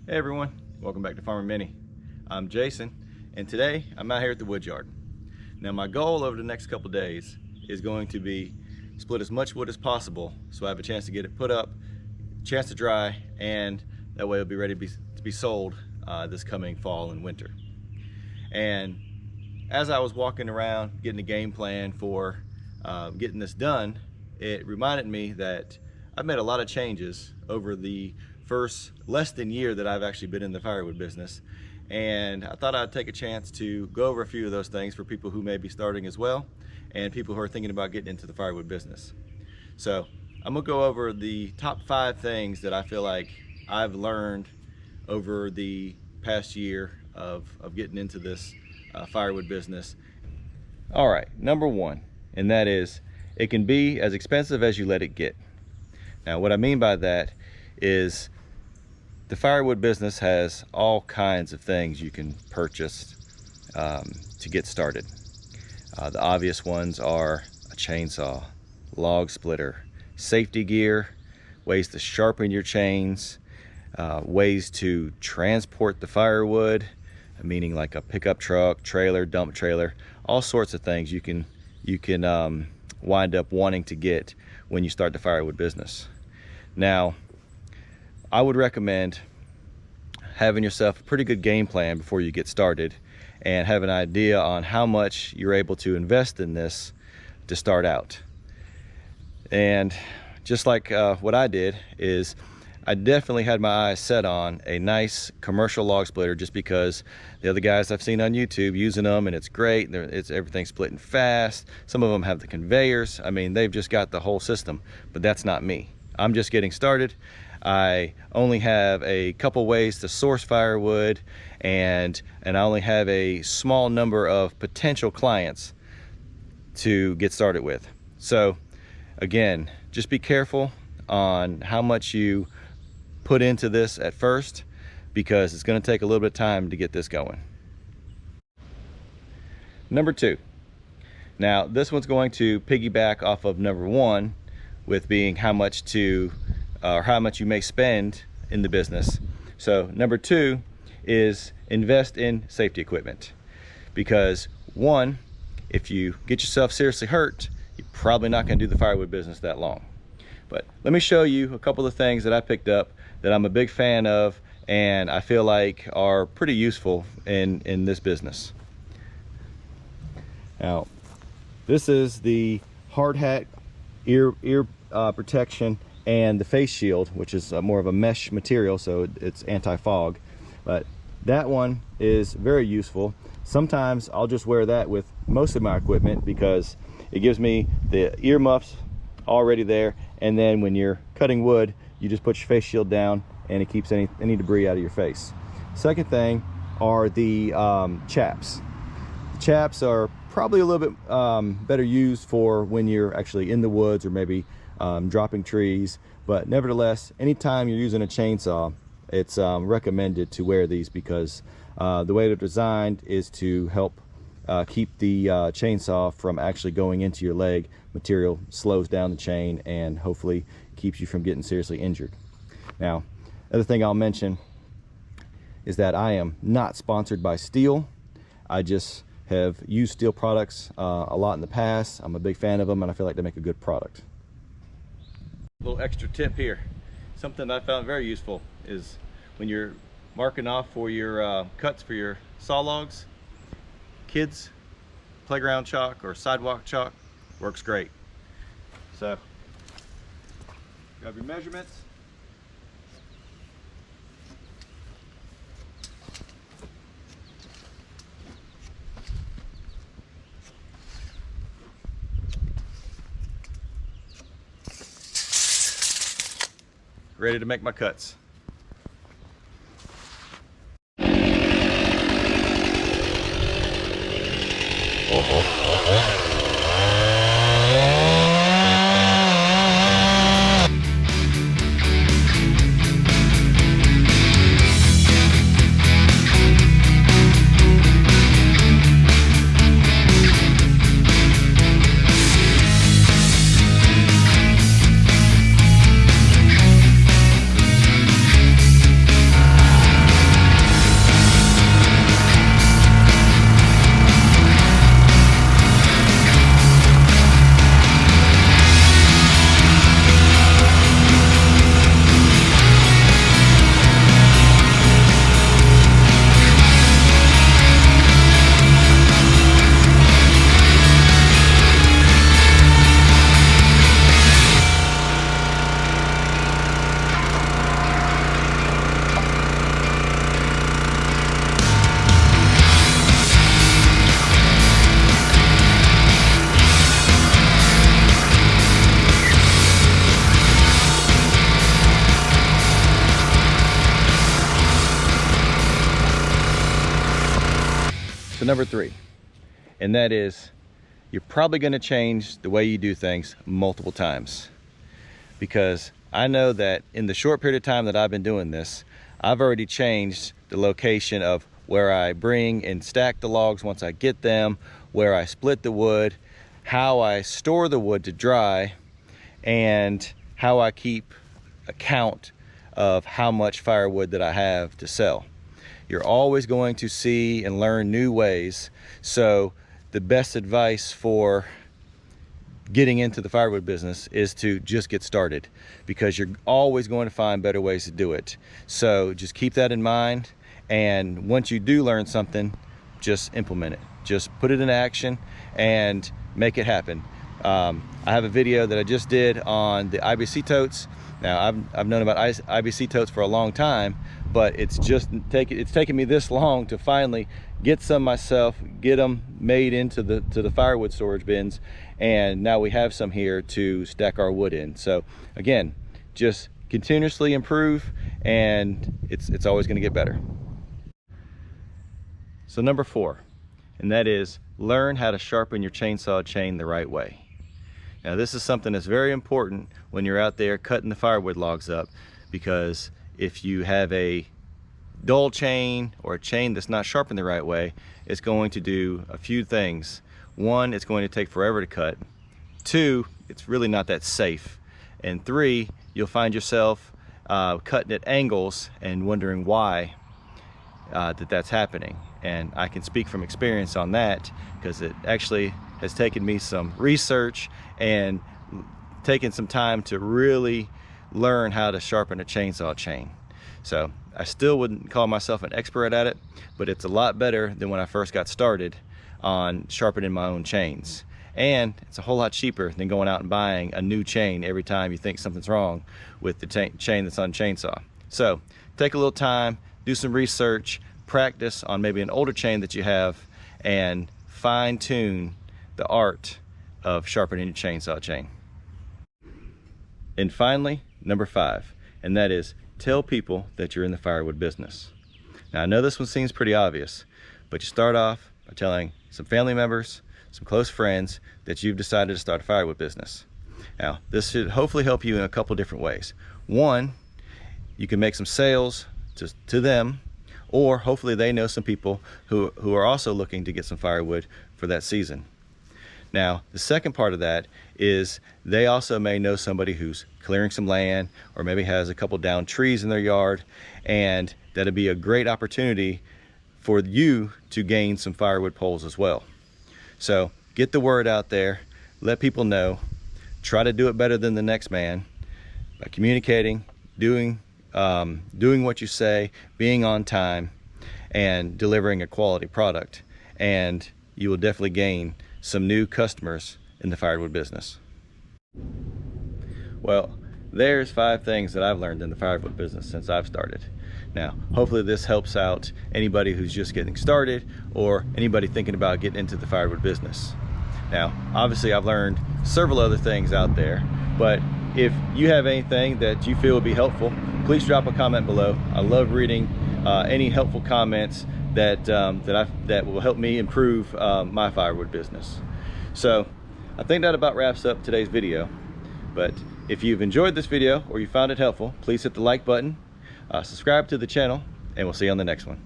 Hey everyone, welcome back to Farmer Mini. I'm Jason, and today I'm out here at the wood yard. Now my goal over the next couple days is going to be split as much wood as possible so I have a chance to get it put up, chance to dry, and that way it'll be ready to be sold this coming fall and winter. And as I was walking around getting a game plan for getting this done, it reminded me that I've made a lot of changes over the first less than year that I've actually been in the firewood business, and I thought I'd take a chance to go over a few of those things for people who may be starting as well and people who are thinking about getting into the firewood business. So I'm gonna go over the top 5 things that I feel like I've learned over the past year of getting into this firewood business. All right, number 1, and that is it can be as expensive as you let it get. Now what I mean by that is the firewood business has all kinds of things you can purchase to get started. The obvious ones are a chainsaw, log splitter, safety gear, ways to sharpen your chains, ways to transport the firewood, meaning like a pickup truck, trailer, dump trailer, all sorts of things you can wind up wanting to get when you start the firewood business. Now, I would recommend having yourself a pretty good game plan before you get started and have an idea on how much you're able to invest in this to start out. And just like what I did is I definitely had my eyes set on a nice commercial log splitter, just because the other guys I've seen on YouTube using them, and it's great. It's everything splitting fast. Some of them have the conveyors. I mean, they've just got the whole system, but that's not me. I'm just getting started. I only have a couple ways to source firewood, and I only have a small number of potential clients to get started with. So again, just be careful on how much you put into this at first, because it's going to take a little bit of time to get this going. Number 2. Now this one's going to piggyback off of number 1, with being how much you may spend in the business. So number 2 is invest in safety equipment, because 1, if you get yourself seriously hurt, you're probably not going to do the firewood business that long. But let me show you a couple of things that I picked up that I'm a big fan of and I feel like are pretty useful in this business. Now this is the hard hat ear protection and the face shield, which is more of a mesh material, so it's anti-fog. But that one is very useful. Sometimes I'll just wear that with most of my equipment because it gives me the ear muffs already there, and then when you're cutting wood, you just put your face shield down and it keeps any debris out of your face. Second thing are the chaps. The chaps are probably a little bit better used for when you're actually in the woods or maybe dropping trees, but nevertheless, anytime you're using a chainsaw, it's recommended to wear these, because the way they're designed is to help keep the chainsaw from actually going into your leg. Material slows down the chain and hopefully keeps you from getting seriously injured. Now, other thing I'll mention is that I am not sponsored by Steel. I just have used Steel products a lot in the past. I'm a big fan of them and I feel like they make a good product. Little extra tip here, something I found very useful is when you're marking off for your cuts for your saw logs, kids playground chalk or sidewalk chalk works great. So grab your measurements, ready to make my cuts. number 3, and that is you're probably going to change the way you do things multiple times, because I know that in the short period of time that I've been doing this, I've already changed the location of where I bring and stack the logs once I get them, where I split the wood, how I store the wood to dry, and how I keep a count of how much firewood that I have to sell. You're always going to see and learn new ways. So the best advice for getting into the firewood business is to just get started, because you're always going to find better ways to do it. So just keep that in mind, and once you do learn something, just implement it. Just put it in action and make it happen. I have a video that I just did on the IBC totes. Now I've known about IBC totes for a long time, but it's taken me this long to finally get some myself, get them made into the firewood storage bins, and now we have some here to stack our wood in. So again, just continuously improve, and it's always going to get better. So number 4, and that is learn how to sharpen your chainsaw chain the right way. Now this is something that's very important when you're out there cutting the firewood logs up, because if you have a dull chain or a chain that's not sharpened the right way, it's going to do a few things. 1, it's going to take forever to cut. 2, it's really not that safe. And 3, you'll find yourself cutting at angles and wondering why that's happening. And I can speak from experience on that, because it actually has taken me some research and taken some time to really learn how to sharpen a chainsaw chain. So I still wouldn't call myself an expert at it, but it's a lot better than when I first got started on sharpening my own chains. And it's a whole lot cheaper than going out and buying a new chain every time you think something's wrong with the chain that's on chainsaw. So take a little time, do some research, practice on maybe an older chain that you have, and fine-tune the art of sharpening your chainsaw chain. And finally, number 5, and that is tell people that you're in the firewood business. Now I know this one seems pretty obvious, but you start off by telling some family members, some close friends, that you've decided to start a firewood business. Now this should hopefully help you in a couple different ways. 1, you can make some sales to them, or hopefully they know some people who are also looking to get some firewood for that season. Now the second part of that is they also may know somebody who's clearing some land, or maybe has a couple down trees in their yard, and that'd be a great opportunity for you to gain some firewood poles as well. So get the word out there, let people know, try to do it better than the next man by communicating, doing what you say, being on time, and delivering a quality product, and you will definitely gain some new customers in the firewood business. Well, there's 5 things that I've learned in the firewood business since I've started. Now, hopefully this helps out anybody who's just getting started, or anybody thinking about getting into the firewood business. Now, obviously I've learned several other things out there, but if you have anything that you feel would be helpful, please drop a comment below. I love reading any helpful comments that will help me improve my firewood business. So I think that about wraps up today's video. But if you've enjoyed this video or you found it helpful, please hit the like button, subscribe to the channel, and we'll see you on the next one.